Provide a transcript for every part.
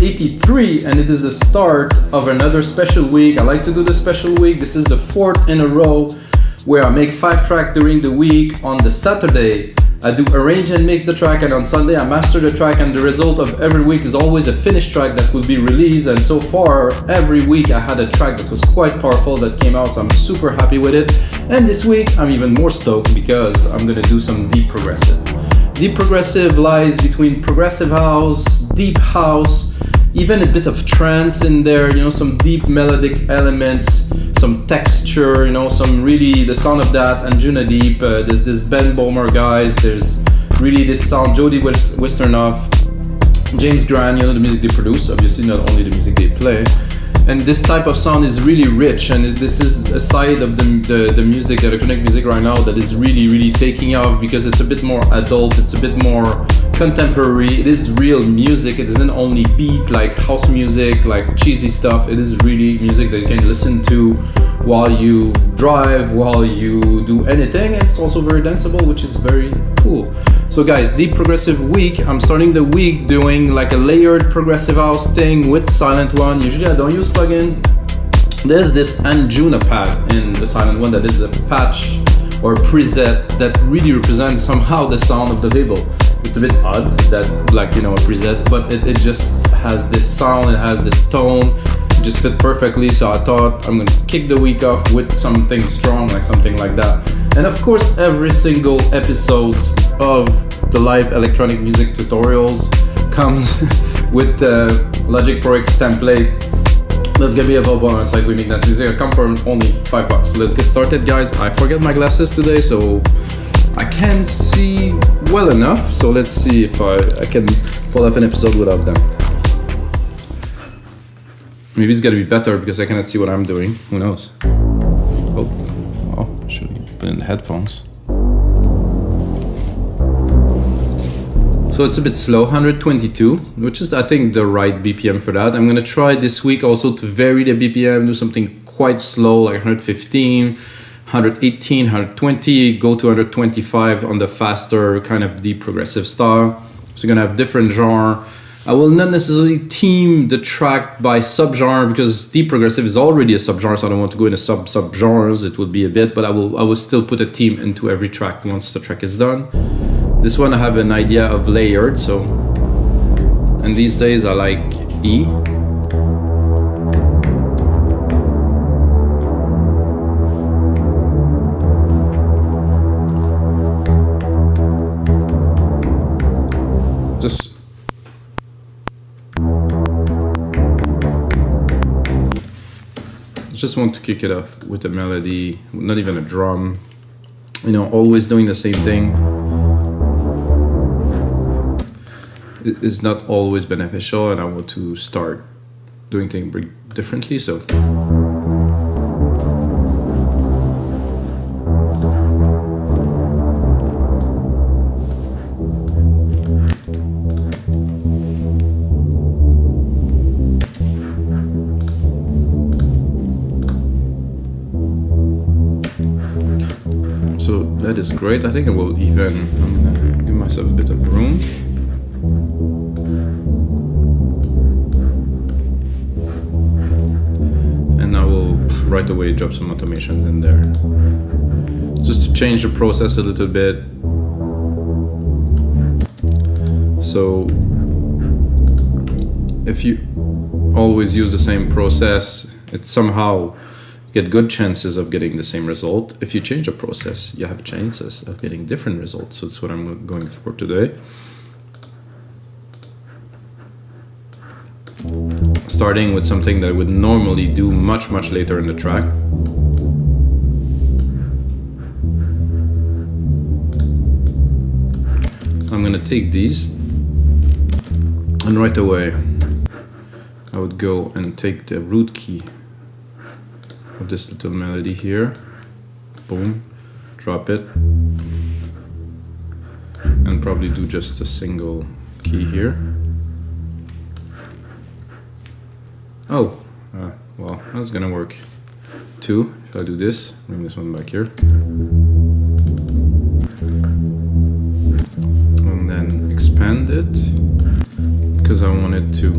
83, and it is the start of another special week. I like to do the special week. This is the 4th in a row where I make 5 tracks during the week. On the Saturday, I do arrange and mix the track, and on Sunday I master the track, and the result of every week is always a finished track that will be released. And so far, every week I had a track that was quite powerful that came out, so I'm super happy with it. And this week I'm even more stoked because I'm gonna do some deep progressive. Deep progressive lies between progressive house, deep house, even a bit of trance in there, you know, some deep melodic elements, some texture, you know, some really the sound of that. Anjunadeep, there's this Ben Bomer guys, there's really this sound, Jody Westernoff, James Grant, you know, the music they produce, obviously not only the music they play. And this type of sound is really rich, and this is a side of the music, the electronic music right now, that is really taking off because it's a bit more adult, it's a bit more contemporary. It is real music. It isn't only beat like house music, like cheesy stuff. It is really music that you can listen to while you drive, while you do anything. And it's also very danceable, which is very cool. So guys, deep progressive week. I'm starting the week doing like a layered progressive house thing with Silent One. Usually I don't use plugins. There's this Anjuna pad in the Silent One that is a patch or preset that really represents somehow the sound of the label. It's a bit odd that, like, you know, a preset, but it just has this sound, it has this tone, it just fit perfectly. So I thought I'm gonna kick the week off with something strong, like something like that. And of course, every single episode of the live electronic music tutorials comes with the Logic Pro X template that's gonna be available on our site. We make that music. I come for only $5. So let's get started, guys. I forget my glasses today, so I can't see well enough. So let's see if I can pull off an episode without them. Maybe it's gonna be better because I cannot see what I'm doing. Who knows? Oh, should we put in the headphones? So it's a bit slow, 122, which is I think the right BPM for that. I'm gonna try this week also to vary the BPM, do something quite slow like 115, 118, 120, go to 125 on the faster kind of deep progressive style. So you're gonna have different genre. I will not necessarily theme the track by subgenre because deep progressive is already a subgenre, so I don't want to go into subgenres. It would be a bit, but I will still put a theme into every track once the track is done. This one I have an idea of layered, so, and these days I like E. Just want to kick it off with a melody, not even a drum, you know, always doing the same thing is not always beneficial, and I want to start doing things differently. So that is great. I think I will I'm gonna give myself a bit of room. And I will right away drop some automations in there. Just to change the process a little bit. So if you always use the same process, it somehow get good chances of getting the same result. If you change a process, you have chances of getting different results. So that's what I'm going for today. Starting with something that I would normally do much later in the track. I'm gonna take these, and right away I would go and take the root key of this little melody here, boom, drop it, and probably do just a single key here. Oh, well, that's gonna work too. If I do this, bring this one back here, and then expand it because I want it to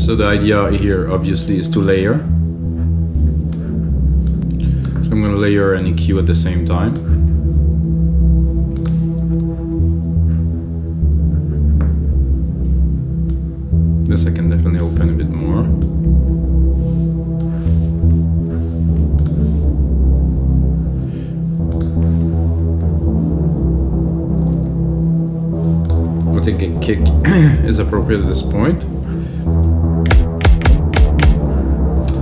So the idea here obviously is to layer. So I'm going to layer and EQ at the same time. This I can definitely open a bit more. I think a kick is appropriate at this point.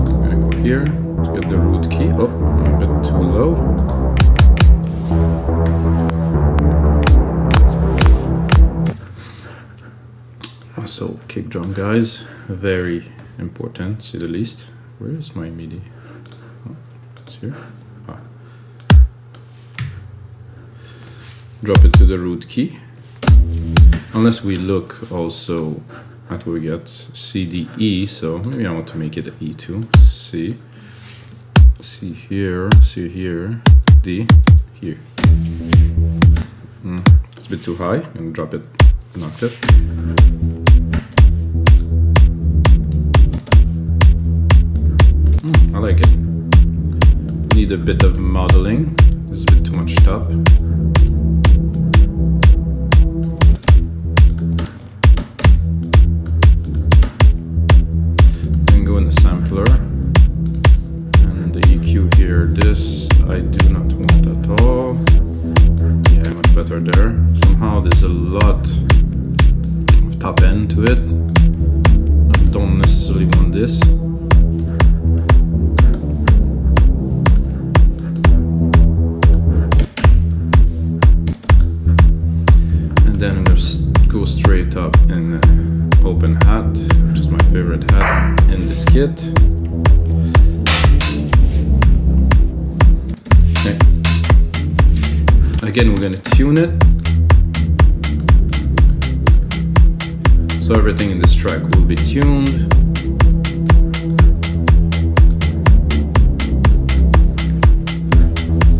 I'm gonna go here to get the root key. Oh, I'm a bit too low. So kick drum, guys, very important, to say the least. Where is my MIDI? Oh, it's here. Ah. Drop it to the root key. Unless we look also at what we get, C, D, E, so maybe I want to make it an E2. C here, D, here. It's a bit too high, I'm gonna drop it an octave. I like it. Need a bit of modeling, there's a bit too much top. And the EQ here, this I do not want at all. Yeah, much better there. Somehow there's a lot of top end to it. I don't necessarily want this. And then I'm going to go straight up in open hat, which is my favorite hat in this kit. Okay. Again, we're going to tune it. So everything in this track will be tuned.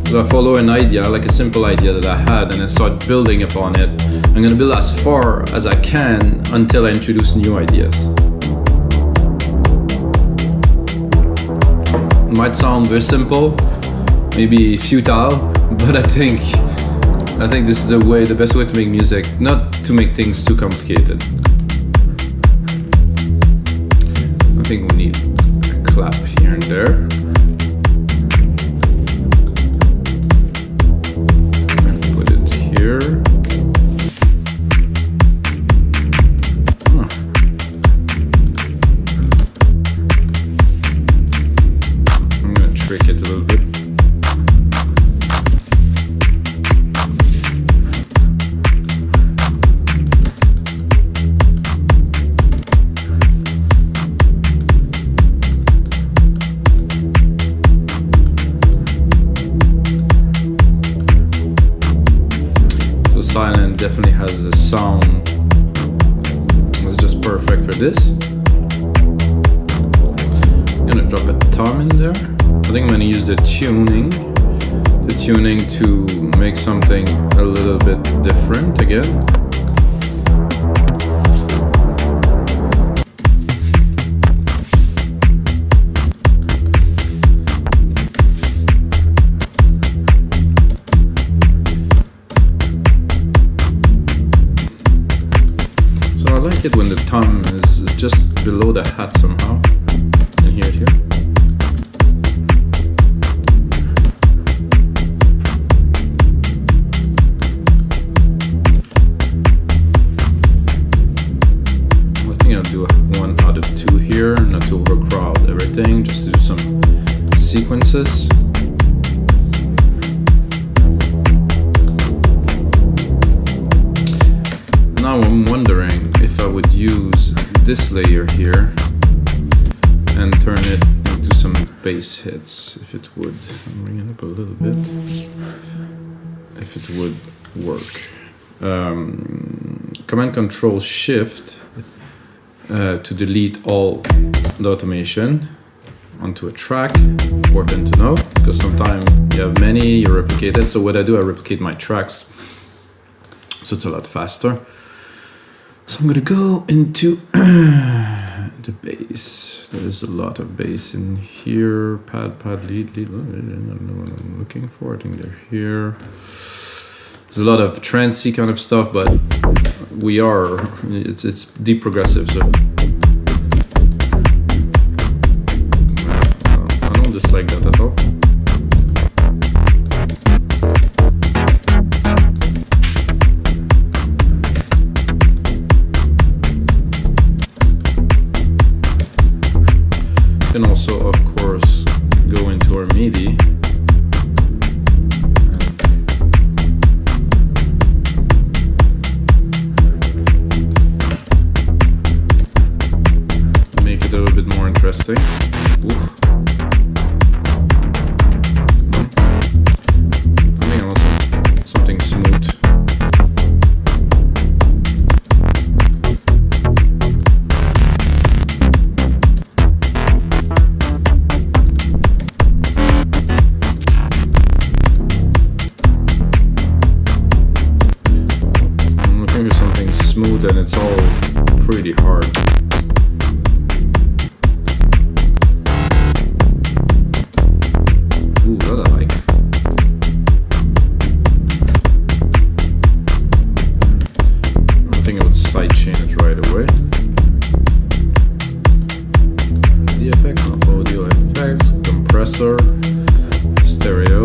So I follow an idea, like a simple idea that I had, and I start building upon it. I'm going to build as far as I can until I introduce new ideas. It might sound very simple, maybe futile, but I think this is the best way to make music, not to make things too complicated. I think we need a clap here and there. I'm gonna trick it a little bit. Silent definitely has a sound that's just perfect for this. I'm gonna drop a tom in there. I think I'm gonna use the tuning to make something a little bit different again. I like it when the tom is just below the hat somehow. You can hear it here. I think I'll do one out of two here, not to overcrowd everything, just to do some sequences. Now I'm wondering if I would use this layer here and turn it into some bass hits, if it would. I'm bringing it up a little bit. If it would work. Command Control Shift to delete all the automation onto a track. Important to know, because sometimes you have many, you replicate it. So what I do, I replicate my tracks, so it's a lot faster. So I'm gonna go into the bass. There's a lot of bass in here. Pad, lead. I don't know what I'm looking for. I think they're here. There's a lot of trancey kind of stuff, but it's deep progressive, so I don't dislike that at all. You can also, of course, go into our MIDI. Make it a little bit more interesting. Oof. I think I want something smooth. And it's all pretty hard. Ooh, that I like. I think I would sidechain it right away. The effects, no audio effects, compressor, stereo,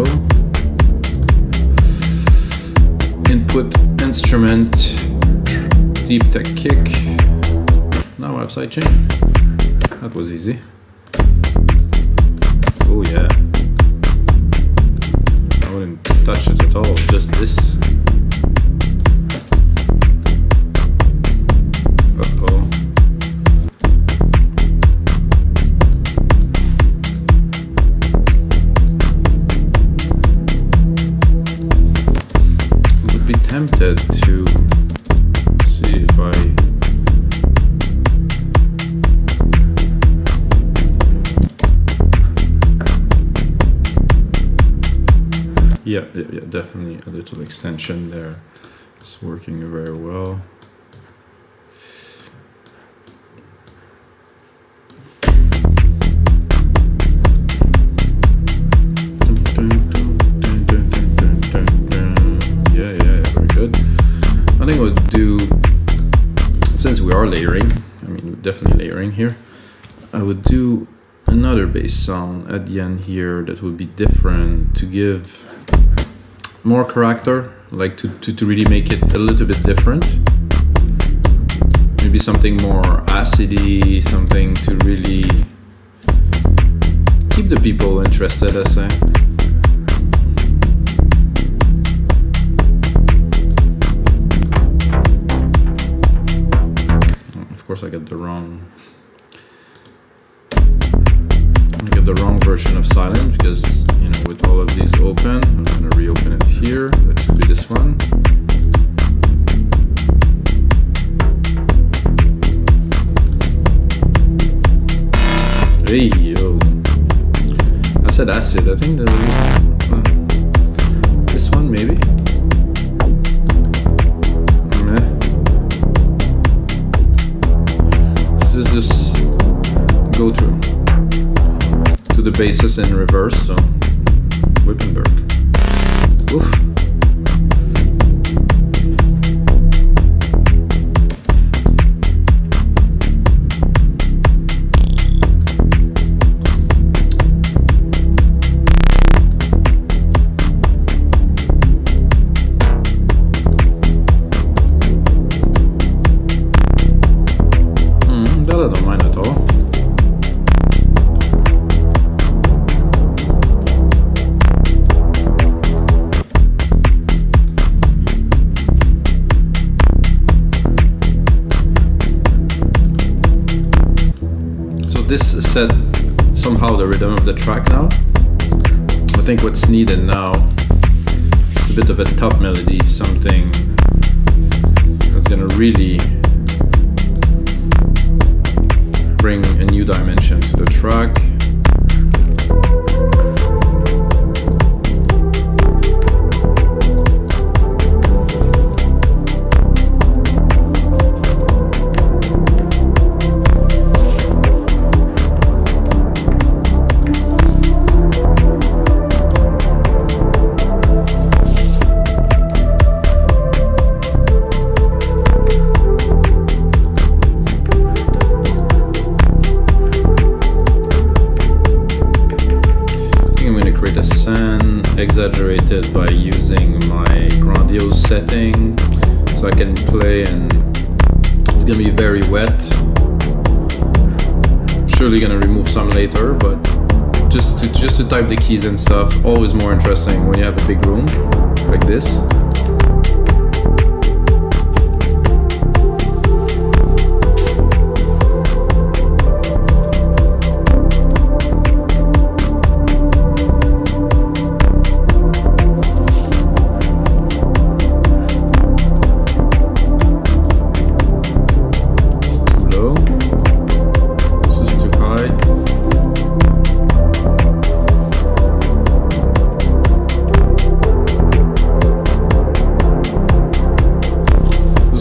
input instrument. Deep tech kick. Now I have sidechain. That was easy. Oh yeah. I wouldn't touch it at all, just this. Uh-oh. I would be tempted to if I yeah, definitely a little extension there. It's working very well. Yeah, very good. I think we'll do, since we are layering, I mean we're definitely layering here, I would do another bass sound at the end here that would be different to give more character, like to really make it a little bit different. Maybe something more acidy, something to really keep the people interested, let's say. Of course I get the wrong version of silent, because you know, with all of these open, I'm going to reopen it here. That should be this one. Hey yo, I said acid. I think this one maybe. This is just go through to the basses in reverse, so Wippenberg. Oof. That I don't mind at all. This set somehow the rhythm of the track now. I think what's needed now is a bit of a top melody, something that's gonna really bring a new dimension to the track. and play, and it's gonna be very wet. I'm surely gonna remove some later, but just to type the keys and stuff, always more interesting when you have a big room like this.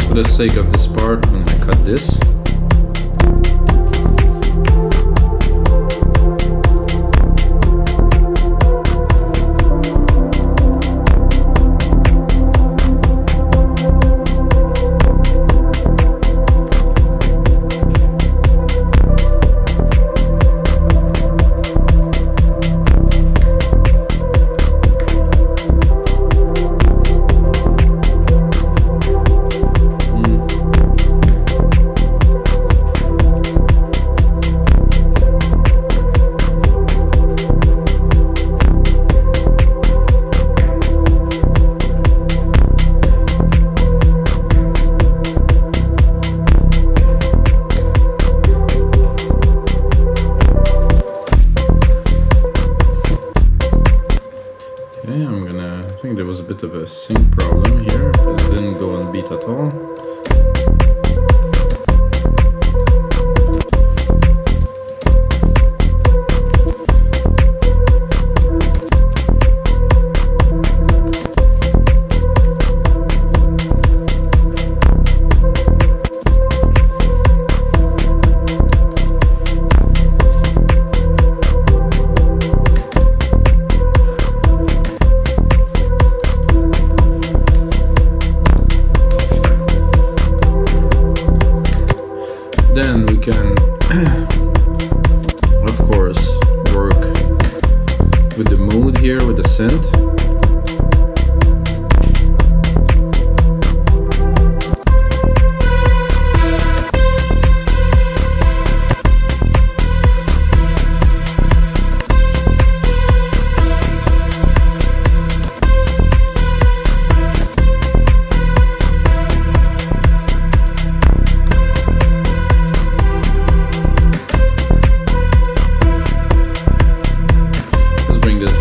For the sake of this part, I'm gonna cut this. I think there was a bit of a sync problem here, because it didn't go on beat at all. Then we can, of course, work with the mood here, with the synth.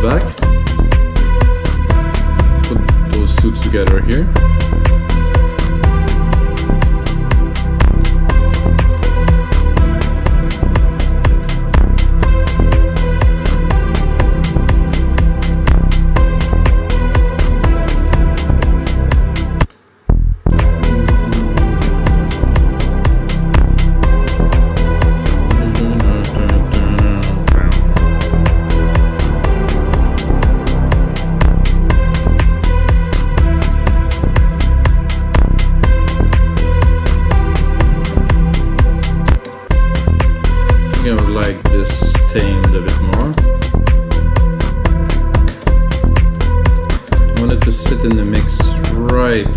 Back, put those two together here. I would like this tamed a bit more. I want it to sit in the mix right.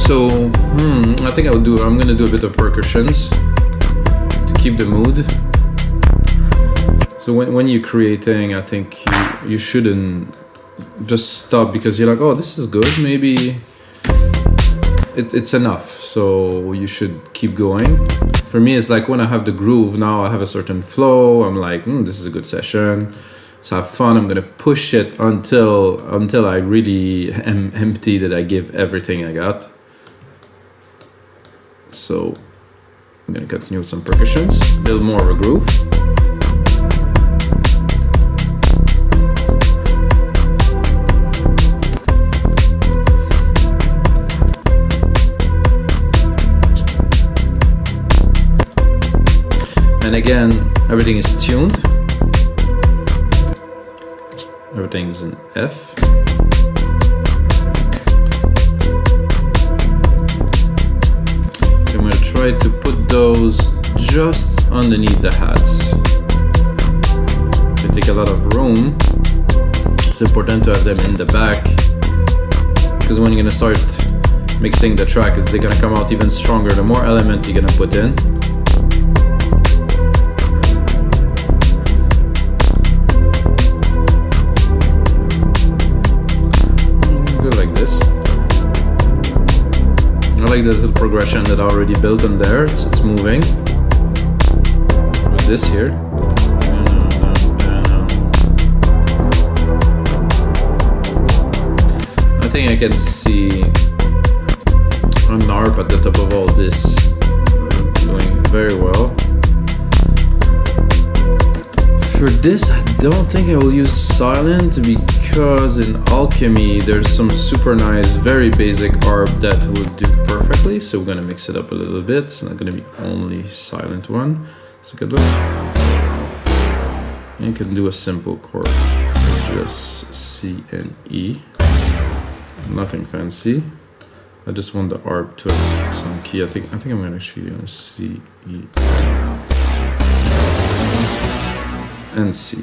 So, I think I'm gonna do a bit of percussions to keep the mood. So when you're creating, I think you shouldn't just stop because you're like, oh, this is good, maybe it's enough. So you should keep going. For me, it's like when I have the groove, now I have a certain flow, I'm like, this is a good session. So have fun, I'm gonna push it until I really am empty, that I give everything I got. So I'm gonna continue with some percussions, a little more of a groove. And again, everything is tuned. Everything's in F. just underneath the hats. They take a lot of room. It's important to have them in the back, because when you're gonna start mixing the track, they're gonna come out even stronger the more element you're gonna put in. I like this little progression that I already built in there. It's moving with this here. I think I can see an arp at the top of all this doing very well. For this, I don't think I will use silent, because in Alchemy there's some super nice, very basic arp that would do perfectly. So we're gonna mix it up a little bit. It's not gonna be only silent one. It's a good look. And you can do a simple chord, just C and E. Nothing fancy. I just want the arp to have some key. I think I'm gonna actually do C, E, and C.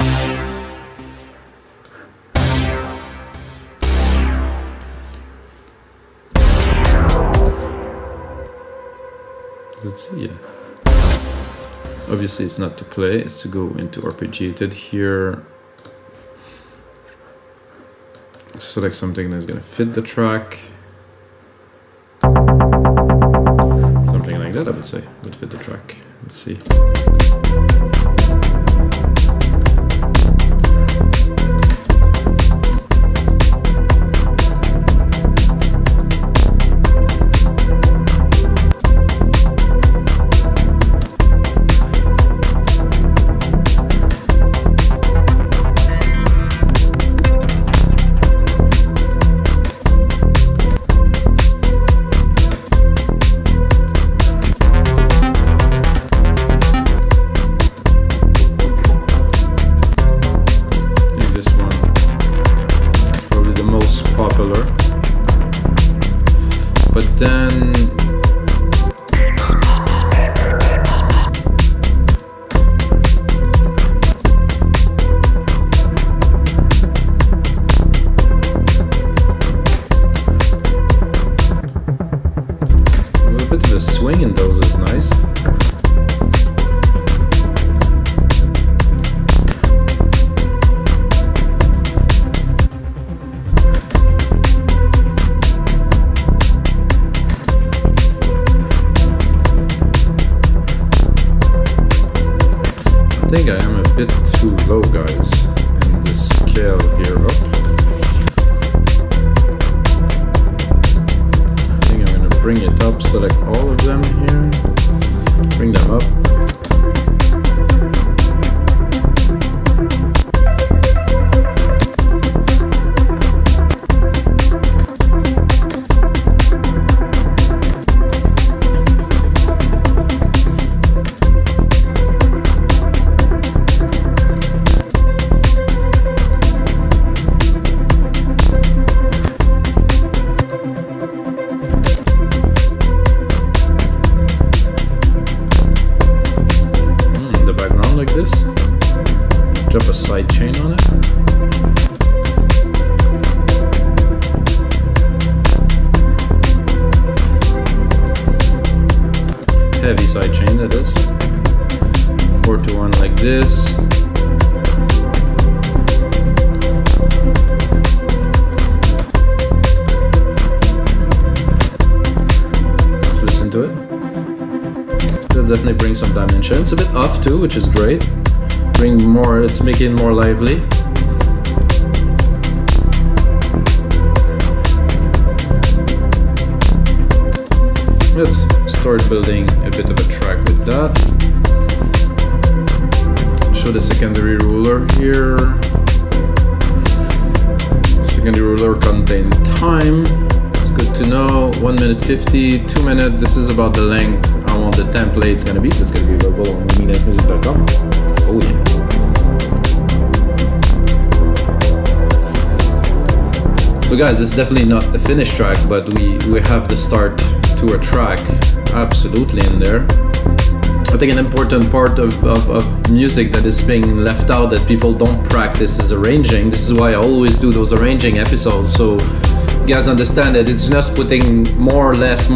Does it C? Yeah. Obviously it's not to play, it's to go into arpeggiated here. Select something that's gonna fit the track. Something like that, I would say, would fit the track. Let's see. Popular, but then there's a bit of a swing in those, is nice. I think I am a bit too low, guys, in the scale here up. I think I'm going to bring it up, select all of them here, bring them up. Like this, drop a side chain on it. Heavy side chain, that is. 4-to-1 like this. Let's listen to it. That definitely brings some dimension. It's a bit off too, which is great. Bring more, it's making it more lively. Let's start building a bit of a track with that. Show the secondary ruler here. Secondary ruler contain time. It's good to know. 1 minute 50, 2 minutes. This is about the length I want the template's gonna be. It's gonna be available on MeanEssMusic.com. Oh yeah. So guys, it's definitely not a finished track, but we have the start to a track absolutely in there. I think an important part of music that is being left out that people don't practice is arranging. This is why I always do those arranging episodes, so you guys understand that it's just putting more or less.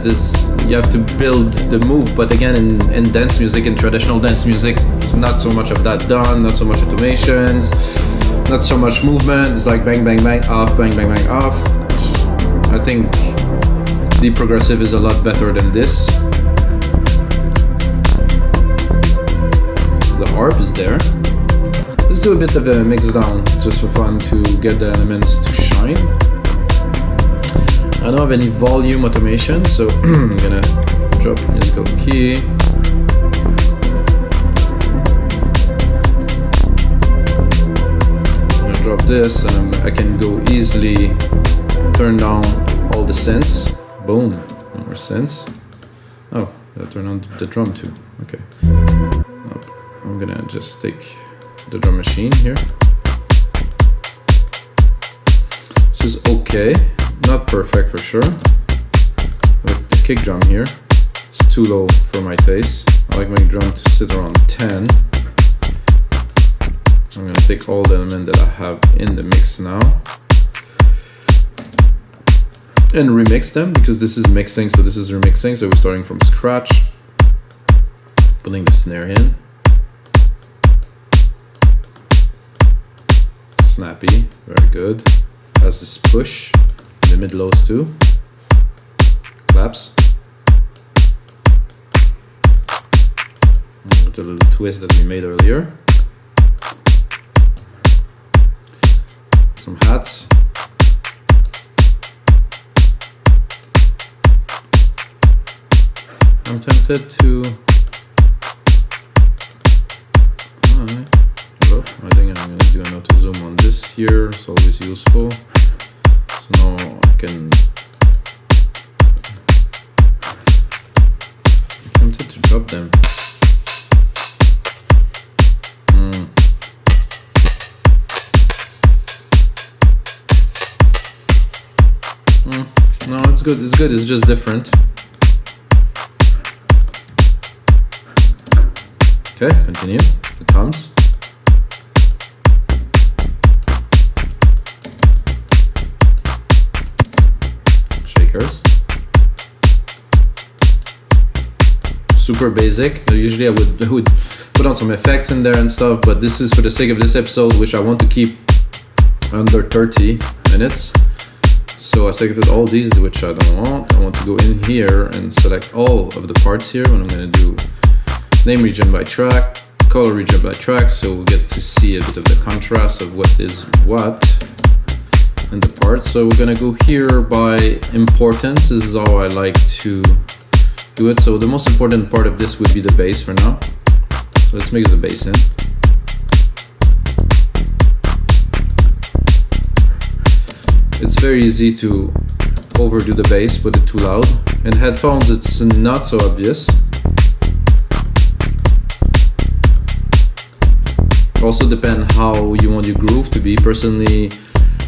This, you have to build the move, but again, in dance music, in traditional dance music, it's not so much of that done, not so much automations, not so much movement. It's like bang, bang, bang, off, bang, bang, bang, off. I think the progressive is a lot better than this. The harp is there. Let's do a bit of a mix down just for fun to get the elements to shine. I don't have any volume automation, so I'm gonna drop musical key. I'm gonna drop this, and I can go easily turn down all the synths. Boom, no more synths. Oh, I turn on the drum too. Okay. I'm gonna just take the drum machine here. This is okay, not perfect for sure. With the kick drum here, it's too low for my taste. I like my drum to sit around 10. I'm gonna take all the elements that I have in the mix now and remix them, because this is mixing, so this is remixing, so we're starting from scratch. Putting the snare in. Snappy, very good. Has this push in the mid lows too. Claps. With a little twist that we made earlier. Some hats. I'm tempted to. I think I'm going to do an auto zoom on this here, it's always useful. So now I can. I'm tempted to drop them. No, it's good, it's just different. Okay, continue, the toms. Super basic. Usually I would put on some effects in there and stuff, but this is for the sake of this episode, which I want to keep under 30 minutes. So I selected all these, which I don't want. I want to go in here and select all of the parts here. What I'm going to do, name region by track, color region by track, so we'll get to see a bit of the contrast of what is what in the parts. So we're going to go here by importance. This is how I like to do it. So the most important part of this would be the bass for now. So let's mix the bass in. It's very easy to overdo the bass, put it too loud. In headphones it's not so obvious. Also depend how you want your groove to be. Personally,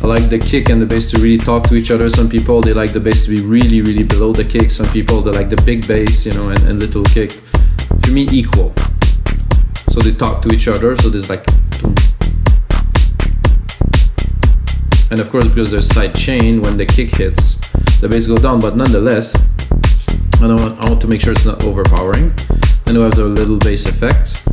I like the kick and the bass to really talk to each other. Some people, they like the bass to be really, really below the kick. Some people, they like the big bass, you know, and little kick. For me, equal. So they talk to each other, so there's like boom. And of course, because there's side chain, when the kick hits, the bass goes down, but nonetheless, I want to make sure it's not overpowering. Then we have the little bass effect.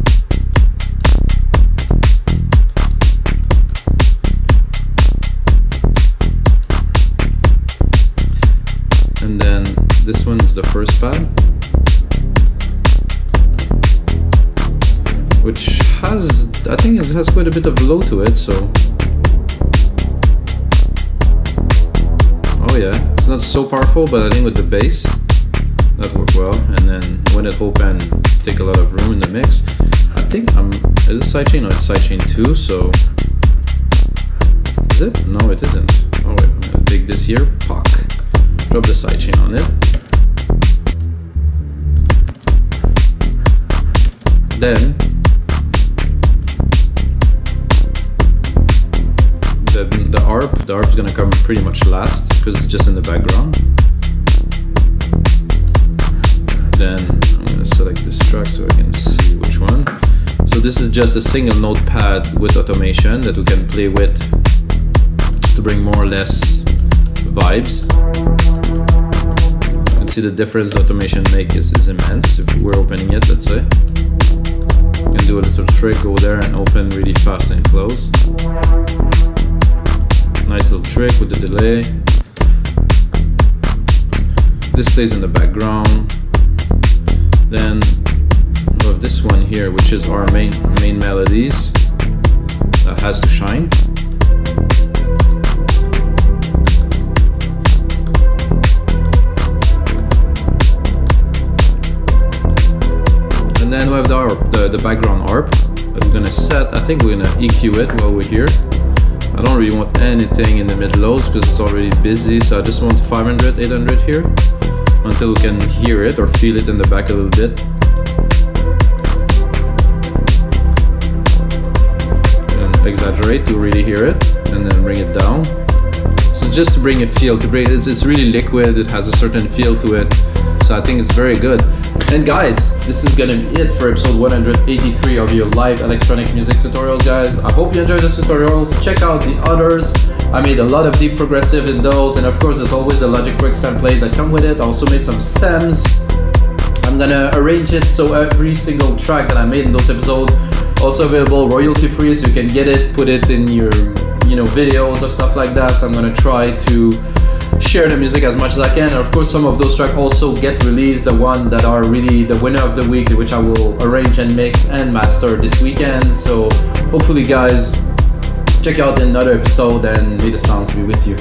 And then this one is the first pad, which has, I think it has quite a bit of low to it, so. Oh yeah, it's not so powerful, but I think with the bass, that worked well. And then when it open, take a lot of room in the mix. I think is it sidechain? No, it's sidechain 2, so. Is it? No, it isn't. Oh wait, I'm gonna take this here, pock. Drop the sidechain on it. Then the arp is gonna come pretty much last because it's just in the background. Then I'm gonna select this track so I can see which one. So this is just a single notepad with automation that we can play with to bring more or less vibes. You can see the difference the automation make is immense. If we're opening it, let's say, you can do a little trick, go there and open really fast and close. Nice little trick with the delay. This stays in the background. Then we have this one here, which is our main melodies. That has to shine. And then we have the background arp that we're gonna set. I think we're gonna EQ it while we're here. I don't really want anything in the mid-lows because it's already busy, so I just want 500, 800 here until we can hear it or feel it in the back a little bit. And exaggerate to really hear it, and then bring it down. So just to bring a feel, it's really liquid, it has a certain feel to it, so I think it's very good. And guys, this is gonna be it for episode 183 of your live electronic music tutorials, guys. I hope you enjoyed the tutorials. Check out the others. I made a lot of deep progressive in those, and of course there's always the Logic Works template that come with it. I also made some stems. I'm gonna arrange it so every single track that I made in those episodes also available royalty free, so you can get it, put it in your videos or stuff like that. So I'm gonna try to share the music as much as I can, and of course some of those tracks also get released, the one that are really the winner of the week, which I will arrange and mix and master this weekend. So hopefully guys, check out another episode and may the sounds be with you.